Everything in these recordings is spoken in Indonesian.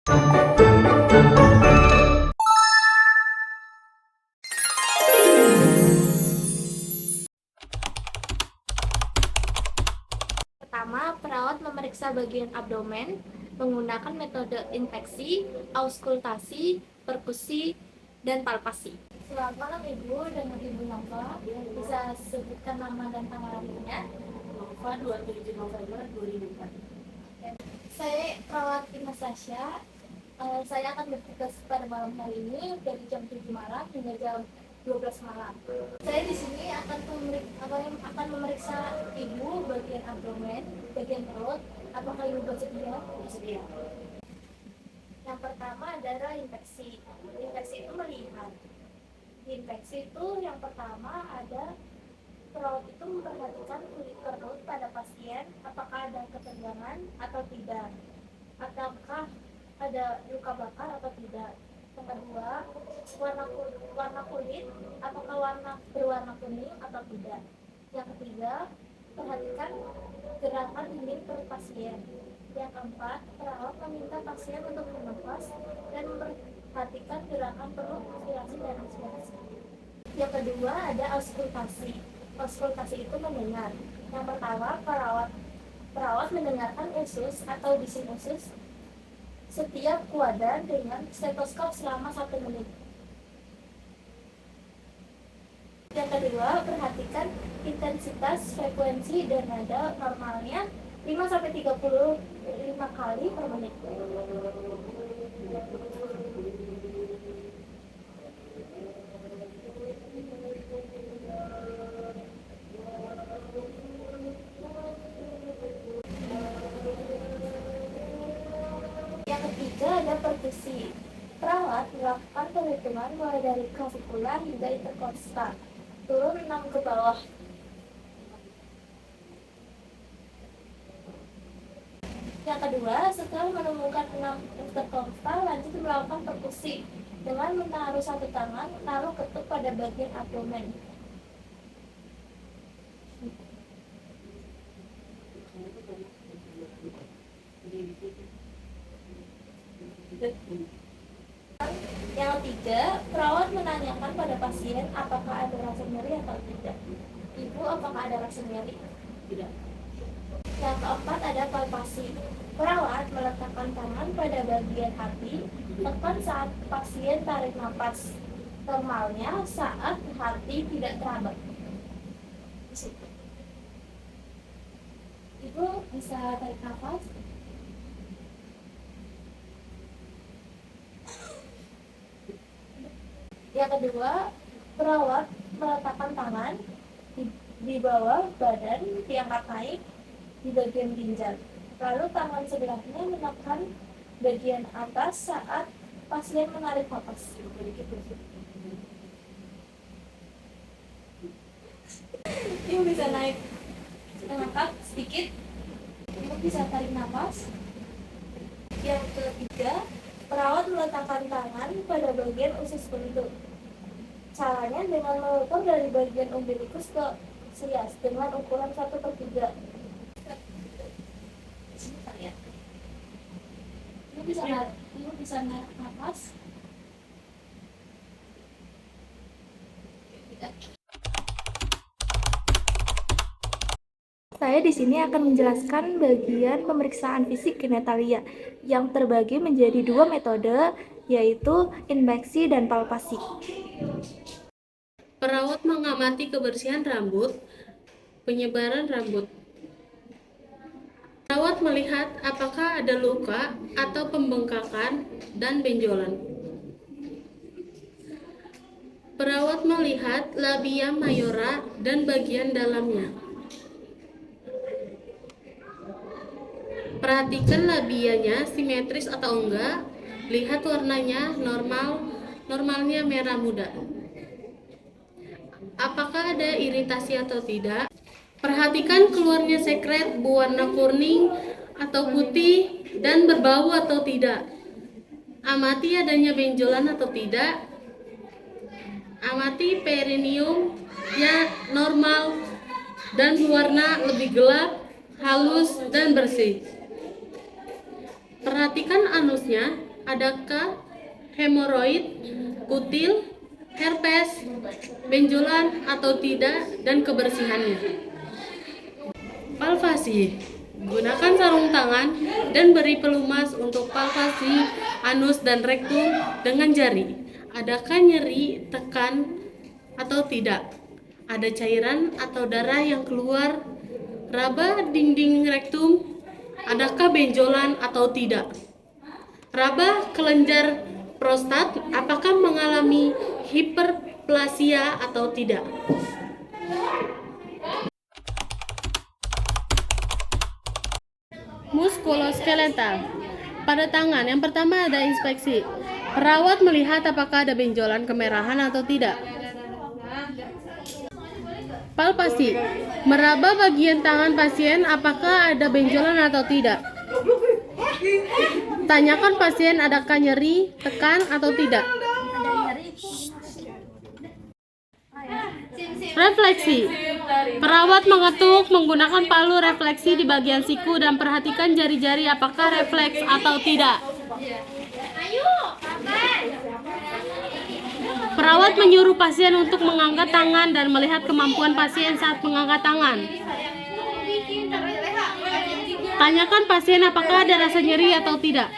Pertama, perawat memeriksa bagian abdomen menggunakan metode infeksi, auskultasi, perkusi, dan palpasi. Selamat malam Ibu, dengan Ibu Nova. Bisa sebutkan nama dan tanggal lahirnya? Nova 27 November 2004. Saya perawat Anastasia. Saya akan bertugas pada malam hari ini dari jam 7 malam hingga jam 12 malam. Saya di sini akan memeriksa Ibu bagian abdomen, bagian perut. Apakah Ibu bersedia? Bersedia. Yang pertama adalah infeksi. Infeksi itu melihat. Infeksi itu yang pertama ada perawat itu memperhatikan kulit perut pada pasien, apakah ada ketegangan atau tidak, ataukah ada luka bakar atau tidak. Yang kedua, warna kulit, apakah berwarna kuning atau tidak. Yang ketiga, perhatikan gerakan dinding perut pasien. Yang keempat, perawat meminta pasien untuk bernafas dan memperhatikan gerakan perut, inspirasi dan ekspirasi. Yang kedua ada auskultasi. Auskultasi itu mendengar. Yang pertama, perawat mendengarkan usus atau bising usus setiap kuadran dengan stetoskop selama 1 menit. Yang kedua, perhatikan intensitas, frekuensi, dan nada normalnya 5-35 kali per menit. Yang ketiga ada perkusi. Perawat melakukan perhitungan mulai dari clavicula hingga interkostal. Turun 6 ke bawah. Yang kedua, setelah menemukan 6 interkostal, lanjut melakukan perkusi dengan menaruh satu tangan, taruh ketuk pada bagian abdomen. Yang ketiga, perawat menanyakan pada pasien apakah ada rasa nyeri atau tidak. Ibu, apakah ada rasa nyeri? Tidak. Yang keempat ada palpasi. Perawat meletakkan tangan pada bagian hati, tekan saat pasien tarik nafas. Normalnya saat hati tidak teraba. Ibu bisa tarik nafas. Yang kedua, perawat meletakkan tangan di bawah badan, diangkat naik di bagian ginjal. Lalu tangan sebelahnya menekan bagian atas saat pasien menarik nafas. Ibu bisa naik, mengangkat sedikit. Ibu bisa tarik nafas. Yang ketiga, perawat meletakkan tangan pada bagian usus buntu. Caranya dengan mengukur dari bagian umbilikus ke sias dengan ukuran 1/3. Ibu bisa narik nafas. Saya di sini akan menjelaskan bagian pemeriksaan fisik genitalia yang terbagi menjadi 2 metode, yaitu inveksi dan palpasi. Perawat mengamati kebersihan rambut, penyebaran rambut. Perawat melihat apakah ada luka atau pembengkakan dan benjolan. Perawat melihat labia mayora dan bagian dalamnya. Perhatikan labianya simetris atau enggak. Lihat warnanya normalnya merah muda. Apakah ada iritasi atau tidak? Perhatikan keluarnya sekret berwarna kuning atau putih dan berbau atau tidak. Amati adanya benjolan atau tidak. Amati perineumnya normal dan berwarna lebih gelap, halus, dan bersih. Perhatikan anusnya, Adakah hemoroid, kutil, herpes, benjolan atau tidak, dan kebersihannya. Palpasi. Gunakan sarung tangan dan beri pelumas untuk palpasi anus dan rektum dengan jari. Adakah nyeri, tekan, atau tidak? Ada cairan atau darah yang keluar? Raba dinding rektum? Adakah benjolan atau tidak? Raba kelenjar prostat, apakah mengalami hiperplasia atau tidak? Muskuloskeletal. Pada tangan, yang pertama ada inspeksi. Perawat melihat apakah ada benjolan kemerahan atau tidak. Palpasi. Meraba bagian tangan pasien apakah ada benjolan atau tidak. Tanyakan pasien adakah nyeri, tekan atau tidak. Refleksi. Perawat mengetuk menggunakan palu refleksi di bagian siku dan perhatikan jari-jari apakah refleks atau tidak. Perawat menyuruh pasien untuk mengangkat tangan dan melihat kemampuan pasien saat mengangkat tangan. Tanyakan pasien apakah ada rasa nyeri atau tidak.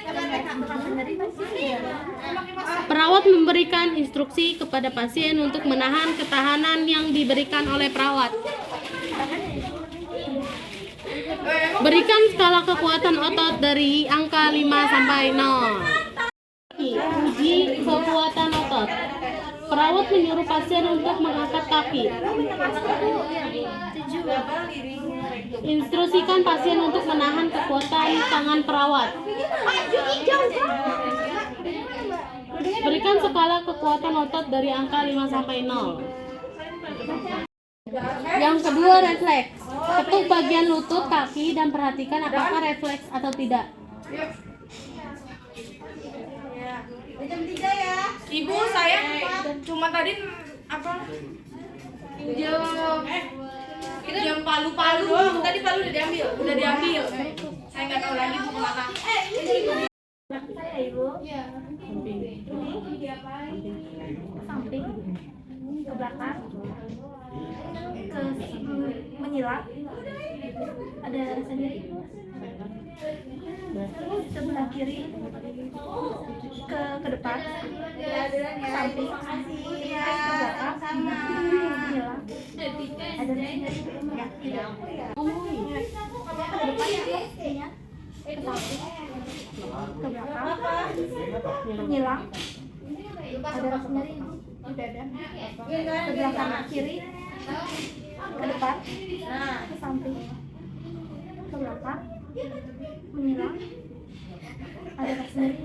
Perawat memberikan instruksi kepada pasien untuk menahan ketahanan yang diberikan oleh perawat. Berikan skala kekuatan otot dari angka 5 sampai 0. Uji kekuatan otot. Perawat menyuruh pasien untuk mengangkat kaki. Instruksikan pasien untuk menahan kekuatan tangan perawat. Berikan skala kekuatan otot dari angka 5 sampai 0. Yang kedua, refleks. Ketuk bagian lutut kaki dan perhatikan apakah refleks atau tidak. Jam 3 ya. Ibu, saya cuma tadi apa? Jam palu-palu. Tadi palu udah diambil. Saya nggak tahu lagi mau kemana. Saya ibu. Iya. Samping. Ke belakang. Ke menyilang. Ada rasa nyeri. Sebelah kiri. Ke depan. Samping. Ke belakang. Menyilang. Ada rasa nyeri. Ya. Ke depan ya. Ke samping. Ke belakang. Menyilang. Ada rasa nyeri di dada. Sebelah kanan kiri. Ke depan. Ke samping. Ke belakang. Menyilang. Ada rasa nyeri.